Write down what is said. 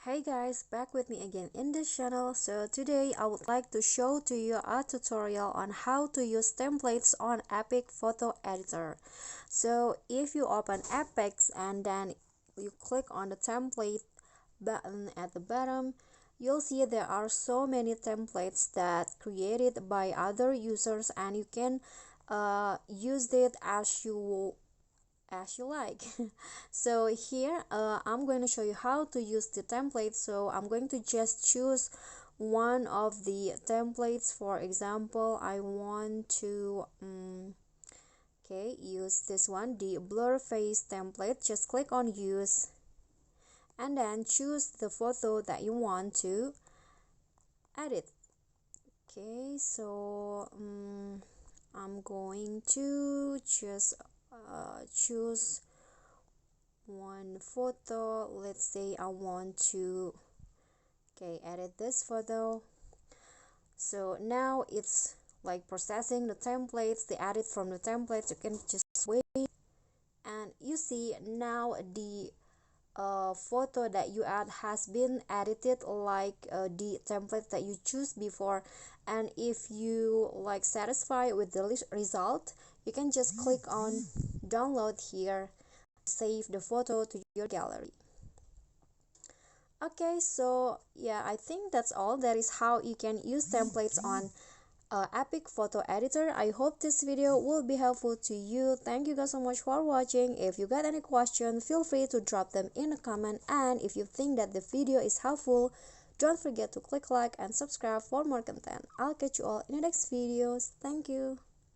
Hey guys, back with me again in this channel. So today I would like to show to you a tutorial on how to use templates on EPIK photo editor. So if you open EPIK and then you click on the template button at the bottom, you'll see there are so many templates that created by other users, and you can use it as you like. So here I'm going to show you how to use the template. So I'm going to just choose one of the templates. For example, I want to use this one, the blur face template. Just click on use and then choose the photo that you want to edit. Okay, so I'm going to just choose one photo. Let's say I want to edit this photo. So now it's like processing the templates, the edit from the templates. You can just wait, and you see now the photo that you add has been edited like the template that you choose before. And if you like satisfied with the result, you can just click on download here, save the photo to your gallery. Okay, so yeah, I think that's all. That is how you can use templates on EPIK photo editor. I hope this video will be helpful to you. Thank you guys so much for watching. If you got any question, feel free to drop them in a comment, and if you think that the video is helpful, don't forget to click like and subscribe for more content. I'll catch you all in the next videos. Thank you.